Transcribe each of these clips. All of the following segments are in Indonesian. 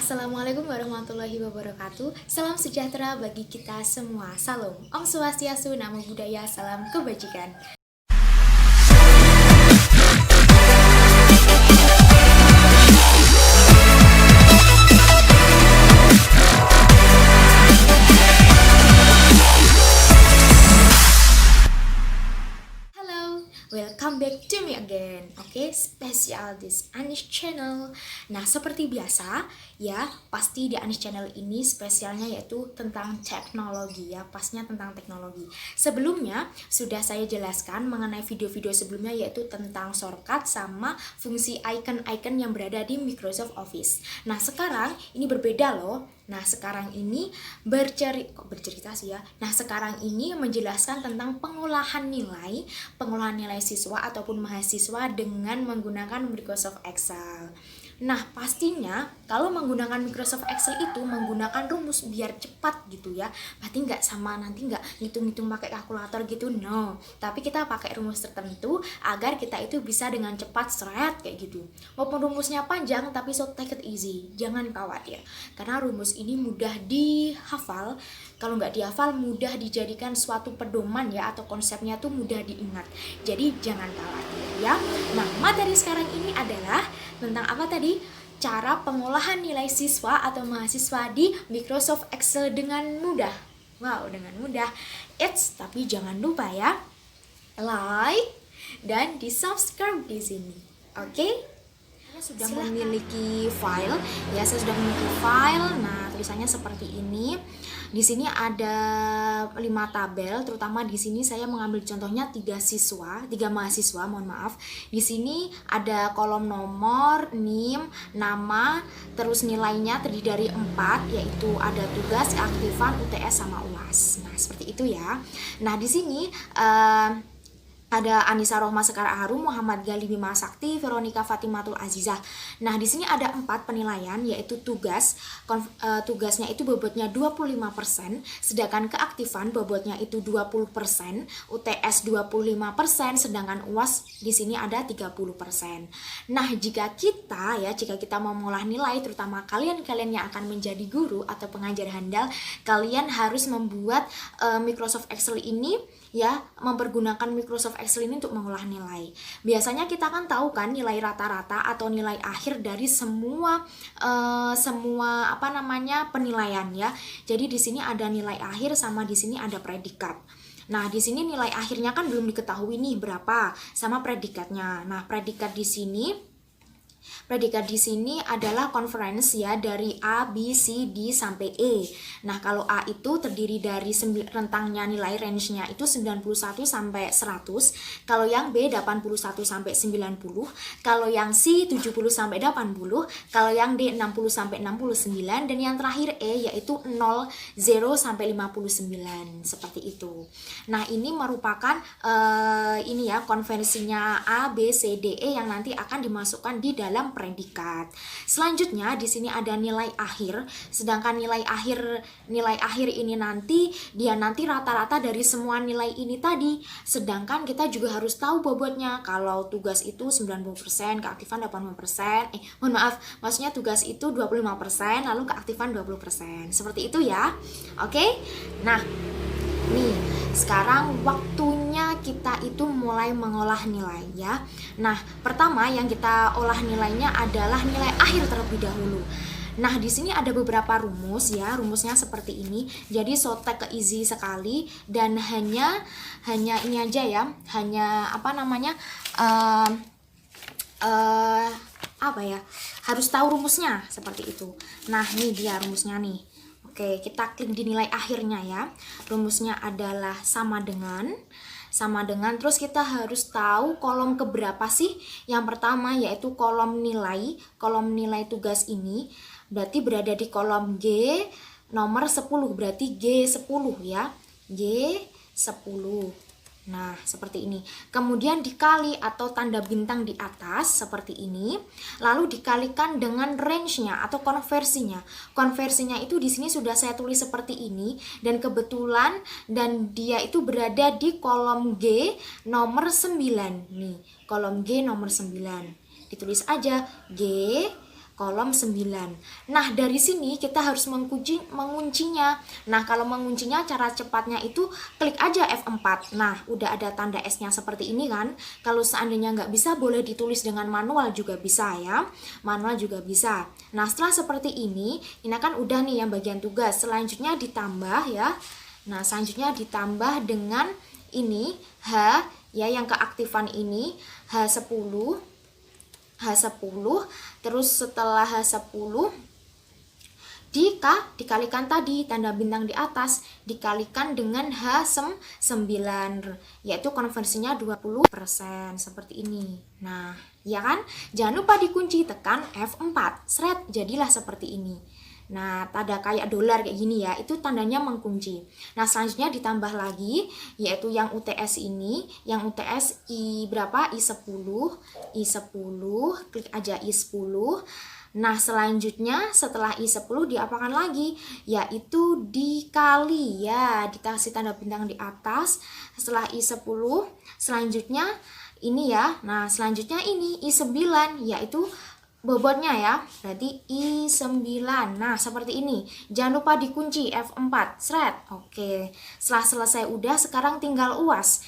Assalamualaikum warahmatullahi wabarakatuh. Salam sejahtera bagi kita semua. Salam Om Swastiastu, Namo Buddhaya, salam kebajikan. Welcome back to me again. Oke, spesial this Anish channel. Nah, seperti biasa ya, pasti di Anish channel ini spesialnya yaitu tentang teknologi ya, pasnya tentang teknologi. Sebelumnya sudah saya jelaskan mengenai video-video sebelumnya yaitu tentang shortcut sama fungsi icon-icon yang berada di Microsoft Office. Nah, sekarang ini berbeda loh. Nah, sekarang ini bercerita sih ya. Nah, sekarang ini menjelaskan tentang pengolahan nilai siswa ataupun mahasiswa dengan menggunakan Microsoft Excel. Nah, pastinya kalau menggunakan Microsoft Excel itu menggunakan rumus biar cepat gitu ya. Berarti nggak sama, nanti nggak ngitung-ngitung pakai kalkulator gitu, no. Tapi kita pakai rumus tertentu agar kita itu bisa dengan cepat seret kayak gitu. Walaupun rumusnya panjang tapi so take it easy, jangan khawatir. Karena rumus ini mudah dihafal. Kalau nggak dihafal mudah dijadikan suatu pedoman ya, atau konsepnya tuh mudah diingat. Jadi jangan khawatir ya. Nah, materi sekarang ini adalah tentang apa tadi? Cara pengolahan nilai siswa atau mahasiswa di Microsoft Excel dengan mudah. Wow, dengan mudah. Tapi jangan lupa ya, like dan di subscribe di sini. Oke? Sudah memiliki file ya, saya sudah memiliki file. Nah, tulisannya seperti ini. Di sini ada 5 tabel, terutama di sini saya mengambil contohnya 3 mahasiswa, mohon maaf. Di sini ada kolom nomor, NIM, nama, terus nilainya terdiri dari 4, yaitu ada tugas, keaktifan, UTS sama UAS. Nah, seperti itu ya. Nah, di sini ada Anissa Rohma Sekar Aharum, Muhammad Gali Bima Sakti, Veronica Fatimatul Azizah. Nah, di sini ada 4 penilaian, yaitu tugasnya itu bobotnya 25%, sedangkan keaktifan bobotnya itu 20%, UTS 25%, sedangkan UAS di sini ada 30%. Nah, jika kita mau mengolah nilai, terutama kalian yang akan menjadi guru atau pengajar handal, kalian harus membuat Microsoft Excel ini ya, mempergunakan Microsoft Excel ini untuk mengolah nilai. Biasanya kita kan tahu kan nilai rata-rata atau nilai akhir dari semua penilaian ya. Jadi di sini ada nilai akhir sama di sini ada predikat. Nah, di sini nilai akhirnya kan belum diketahui nih berapa sama predikatnya. Nah, predikat di sini adalah conference ya, dari A, B, C, D sampai E. Nah, kalau A itu terdiri dari rentangnya nilai range-nya itu 91 sampai 100. Kalau yang B 81 sampai 90. Kalau yang C 70 sampai 80. Kalau yang D 60 sampai 69. Dan yang terakhir E yaitu 0 sampai 59. Seperti itu. Nah, ini merupakan konversinya A, B, C, D, E yang nanti akan dimasukkan di dalam predikat. Selanjutnya di sini ada nilai akhir, sedangkan nilai akhir ini nanti rata-rata dari semua nilai ini tadi. Sedangkan kita juga harus tahu bobotnya. Kalau tugas itu 90%, keaktifan 80%. Maksudnya tugas itu 25%, lalu keaktifan 20%. Seperti itu ya. Oke? Nah, nih, sekarang waktunya kita itu mulai mengolah nilai ya. Nah, pertama yang kita olah nilainya adalah nilai akhir terlebih dahulu. Nah, di sini ada beberapa rumus ya. Rumusnya seperti ini. Jadi take easy sekali dan hanya ini aja ya. Hanya harus tahu rumusnya seperti itu. Nah, ini dia rumusnya nih. Oke, kita klik di nilai akhirnya ya. Rumusnya adalah sama dengan, terus kita harus tahu kolom keberapa sih. Yang pertama yaitu kolom nilai tugas ini berarti berada di kolom G nomor 10, berarti G10 ya. G10. Nah, seperti ini. Kemudian dikali atau tanda bintang di atas seperti ini. Lalu dikalikan dengan range-nya atau konversinya. Konversinya itu di sini sudah saya tulis seperti ini dan kebetulan dia itu berada di kolom G nomor 9 nih. Kolom G nomor 9. Ditulis aja G kolom 9. Nah, dari sini kita harus menguncinya. Nah, kalau menguncinya cara cepatnya itu klik aja F4. Nah, udah ada tanda S-nya seperti ini kan. Kalau seandainya nggak bisa, boleh ditulis dengan manual juga bisa ya. Manual juga bisa. Nah, setelah seperti ini kan udah nih yang bagian tugas. Selanjutnya ditambah ya. Nah, selanjutnya ditambah dengan ini H ya, yang keaktifan ini H10. Terus setelah H10 dikalikan tadi tanda bintang di atas dikalikan dengan H9, yaitu konversinya 20% seperti ini. Nah, ya kan? Jangan lupa dikunci, tekan F4. Seret, jadilah seperti ini. Nah, tanda kayak dolar kayak gini ya, itu tandanya mengunci. Nah, selanjutnya ditambah lagi, yaitu yang UTS ini, yang UTS I berapa? I10, klik aja I10. Nah, selanjutnya setelah I10 diapakan lagi? Yaitu dikali ya, dikasih tanda bintang di atas. Setelah I10, selanjutnya ini ya. Nah, selanjutnya ini I9, yaitu bobotnya ya, berarti I9. Nah, seperti ini. Jangan lupa dikunci F4. Seret. Oke. Setelah selesai udah, sekarang tinggal UAS.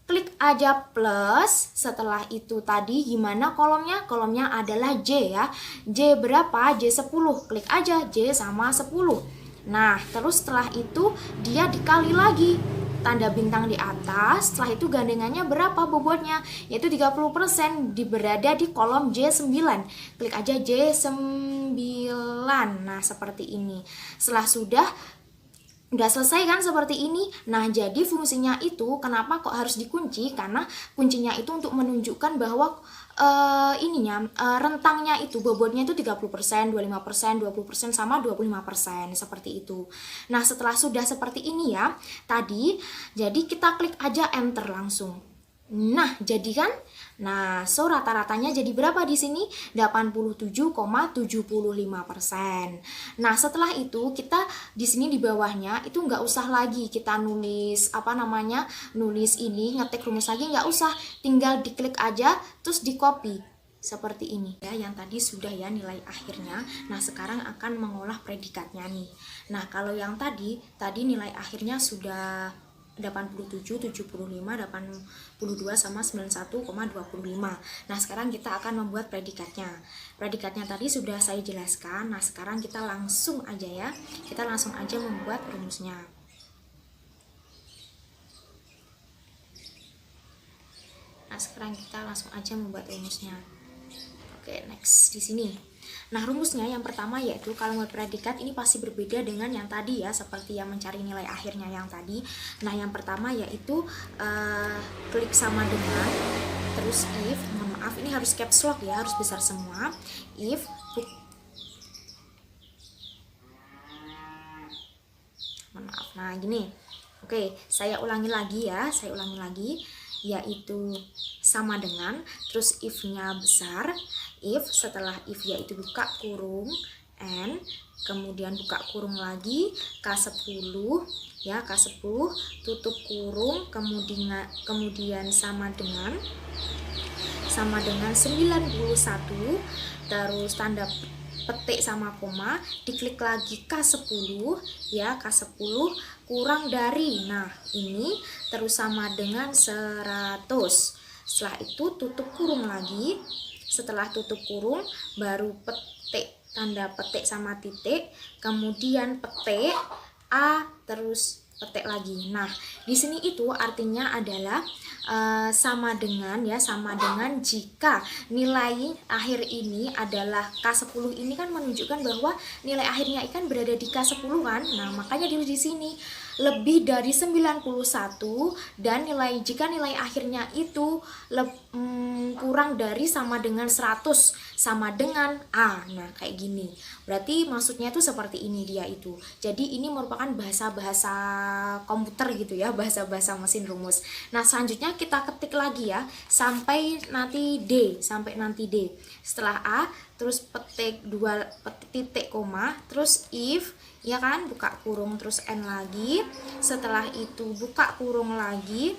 Klik aja plus. Setelah itu tadi gimana kolomnya? Kolomnya adalah J ya. J berapa? J10. Klik aja J sama 10. Nah, terus setelah itu dia dikali lagi tanda bintang di atas. Setelah itu gandengannya berapa bobotnya? Yaitu 30%, berada di kolom J9. Klik aja J9. Nah, seperti ini. Setelah udah selesai kan seperti ini. Nah, jadi fungsinya itu kenapa kok harus dikunci? Karena kuncinya itu untuk menunjukkan bahwa rentangnya itu bobotnya itu 30%, 25%, 20% sama 25% seperti itu. Nah, setelah sudah seperti ini ya, tadi jadi kita klik aja enter langsung. Nah, jadi kan? Nah, so rata-ratanya jadi berapa di sini? 87,75%. Nah, setelah itu kita di sini di bawahnya itu nggak usah lagi kita nulis nulis ini, ngetik rumus lagi nggak usah. Tinggal diklik aja terus di copy. Seperti ini ya, yang tadi sudah ya nilai akhirnya. Nah, sekarang akan mengolah predikatnya nih. Nah, kalau yang tadi nilai akhirnya sudah 87, 75, 82 sama 91,25. Nah, sekarang kita akan membuat predikatnya. Predikatnya tadi sudah saya jelaskan. Nah, sekarang kita langsung aja ya. Kita langsung aja membuat rumusnya. Nah, sekarang kita langsung aja membuat rumusnya. Oke, next di sini. Nah, rumusnya yang pertama yaitu kalau membuat predikat ini pasti berbeda dengan yang tadi ya, seperti yang mencari nilai akhirnya yang tadi. Nah, yang pertama yaitu klik sama dengan, terus if, maaf ini harus caps lock ya, harus besar semua. If maaf. Nah, gini. Oke, saya ulangi lagi ya, yaitu sama dengan, terus if-nya besar, if, setelah if yaitu buka kurung, n, kemudian buka kurung lagi, K10 ya, K10, tutup kurung, kemudian sama dengan 91, terus tanda petik sama koma, diklik lagi K10 ya, K10 kurang dari, nah ini terus sama dengan 100. Setelah itu tutup kurung lagi. Setelah tutup kurung baru petik, tanda petik sama titik, kemudian petik A, terus petik lagi. Nah, di sini itu artinya adalah sama dengan jika nilai akhir ini adalah K10, ini kan menunjukkan bahwa nilai akhirnya ikan berada di K10 kan. Nah, makanya di sini lebih dari 91 dan jika nilai akhirnya itu kurang dari sama dengan 100 sama dengan A. Nah, kayak gini. Berarti maksudnya itu seperti ini dia itu. Jadi ini merupakan bahasa-bahasa komputer gitu ya, bahasa-bahasa mesin rumus. Nah, selanjutnya kita ketik lagi ya sampai nanti D. Setelah A terus petik titik koma, terus if ya kan, buka kurung terus n lagi. Setelah itu buka kurung lagi,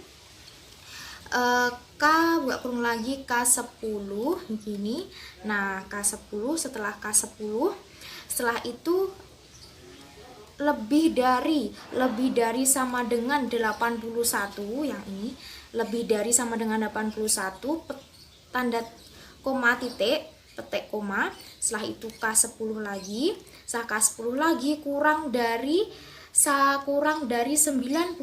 K buka kurung lagi K10 begini. Nah, K10, setelah K10, setelah itu lebih dari sama dengan 81, yang ini lebih dari sama dengan 81, tanda koma titik, petik koma, setelah itu K10 lagi, setelah K10 lagi kurang dari 91,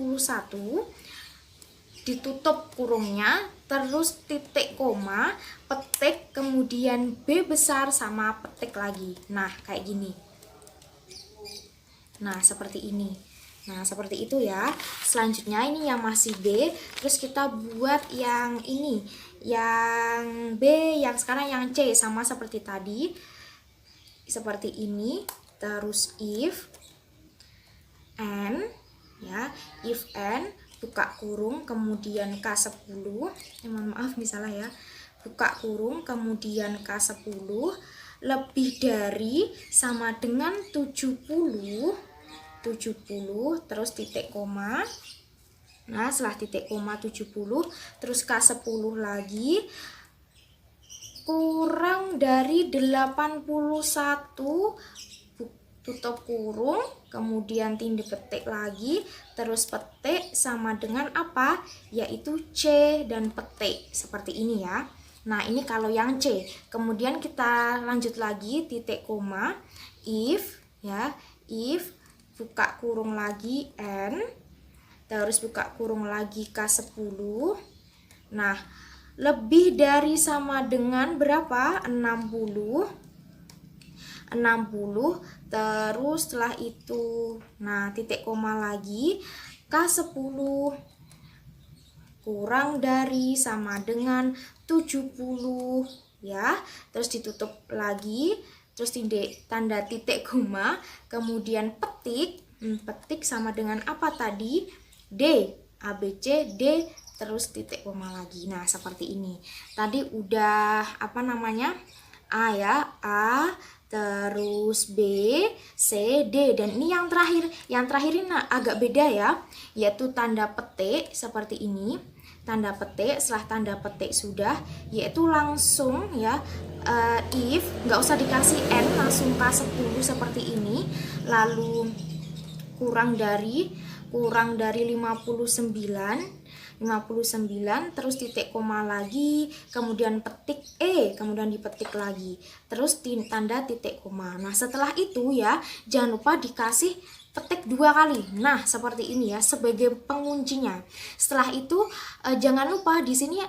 ditutup kurungnya, terus titik koma, petik, kemudian B besar sama petik lagi. Nah, kayak gini. Nah, seperti ini. Nah, seperti itu ya. Selanjutnya ini yang masih B, terus kita buat yang ini. Yang B, yang sekarang yang C, sama seperti tadi. Seperti ini. Terus if n, ya, if n, buka kurung, kemudian K10. Mohon maaf misalnya ya. Buka kurung, kemudian K10 lebih dari sama dengan 70, terus titik koma. Nah, setelah titik koma 70, terus K10 lagi kurang dari 81, tutup kurung, kemudian tindih petik lagi, terus petik sama dengan apa? Yaitu C dan petik, seperti ini ya. Nah, ini kalau yang C. Kemudian kita lanjut lagi, titik koma, if, ya, if, buka kurung lagi N, terus buka kurung lagi K10. Nah, lebih dari sama dengan berapa? 60, terus setelah itu, nah, titik koma lagi, K10 kurang dari sama dengan 70, ya, terus ditutup lagi, terus tanda titik koma, kemudian petik, petik sama dengan apa tadi? D, A, B, C, D, terus titik koma lagi. Nah, seperti ini. Tadi udah apa namanya? A ya, A, terus B, C, D, dan ini yang terakhir. Yang terakhir ini agak beda ya, yaitu tanda petik seperti ini. Tanda petik, setelah tanda petik sudah, yaitu langsung ya, if, nggak usah dikasih N, langsung K10 seperti ini, lalu kurang dari 59, terus titik koma lagi, kemudian petik E, kemudian dipetik lagi, terus tanda titik koma. Nah, setelah itu ya, jangan lupa dikasih petik 2 kali. Nah, seperti ini ya, sebagai penguncinya. Setelah itu jangan lupa di sini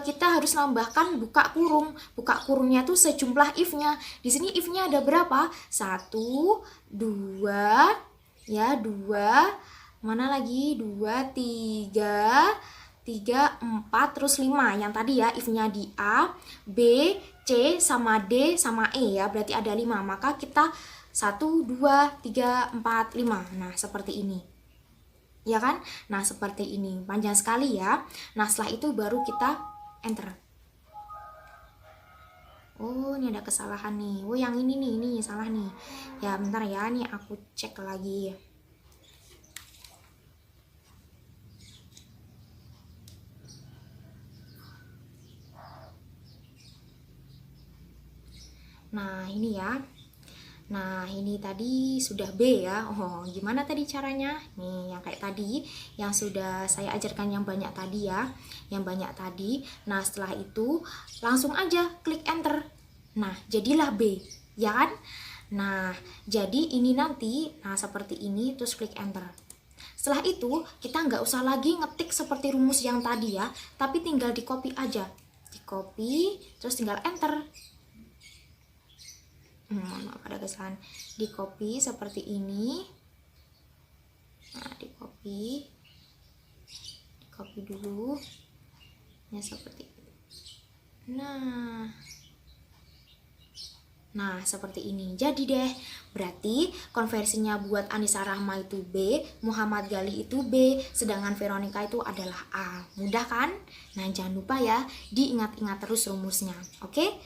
kita harus nambahkan buka kurung. Buka kurungnya tuh sejumlah if-nya. Di sini if-nya ada berapa? 1, 2, ya, 2, mana lagi? 2, 3, 4, terus 5. Yang tadi ya, if-nya di A, B, C, sama D, sama E ya, berarti ada 5. Maka kita 1, 2, 3, 4, 5. Nah, seperti ini. Ya kan? Nah, seperti ini. Panjang sekali ya. Nah, setelah itu baru kita enter. Oh, ini ada kesalahan nih. Oh, yang ini nih, ini salah nih. Ya, bentar ya. Nih aku cek lagi. Nah, ini ya. Nah, ini tadi sudah B ya. Oh, gimana tadi caranya? Nih, yang kayak tadi, yang sudah saya ajarkan yang banyak tadi ya. Yang banyak tadi. Nah, setelah itu langsung aja klik enter. Nah, jadilah B, ya kan? Nah, jadi ini nanti, nah seperti ini, terus klik enter. Setelah itu, kita nggak usah lagi ngetik seperti rumus yang tadi ya, tapi tinggal di copy aja. Di copy, terus tinggal enter. Maaf ada kesalahan. Di copy seperti ini. Nah, di copy dulu ya, seperti ini. Nah, seperti ini. Jadi deh, berarti konversinya buat Anissa Rahma itu B, Muhammad Galih itu B, sedangkan Veronica itu adalah A. Mudah kan? Nah, jangan lupa ya, diingat-ingat terus rumusnya. Oke?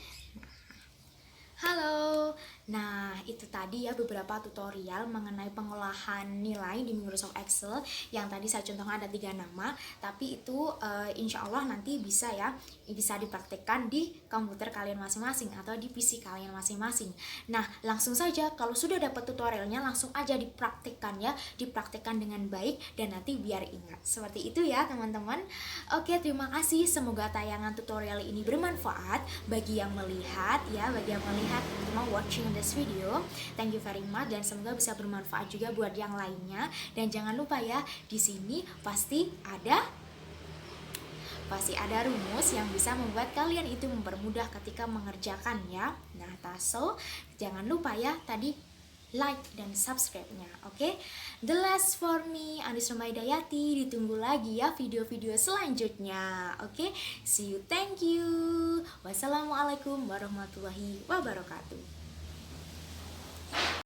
Halo. Nah, itu tadi ya beberapa tutorial mengenai pengolahan nilai di Microsoft Excel yang tadi saya contohkan ada 3 nama, tapi itu insya Allah nanti bisa ya, bisa dipraktekkan di komputer kalian masing-masing atau di PC kalian masing-masing. Nah, langsung saja kalau sudah dapat tutorialnya langsung aja dipraktekkan ya, dipraktekkan dengan baik dan nanti biar ingat. Seperti itu ya teman-teman. Oke, terima kasih. Semoga tayangan tutorial ini bermanfaat bagi yang melihat ya, bagi yang melihat cuma watching this video. Thank you very much dan semoga bisa bermanfaat juga buat yang lainnya. Dan jangan lupa ya, di sini pasti ada rumus yang bisa membuat kalian itu mempermudah ketika mengerjakan ya. Nah, so jangan lupa ya tadi like dan subscribe-nya, oke? The last for me, Andis Rumaidayati. Ditunggu lagi ya video-video selanjutnya, oke? See you, thank you. Wassalamualaikum warahmatullahi wabarakatuh.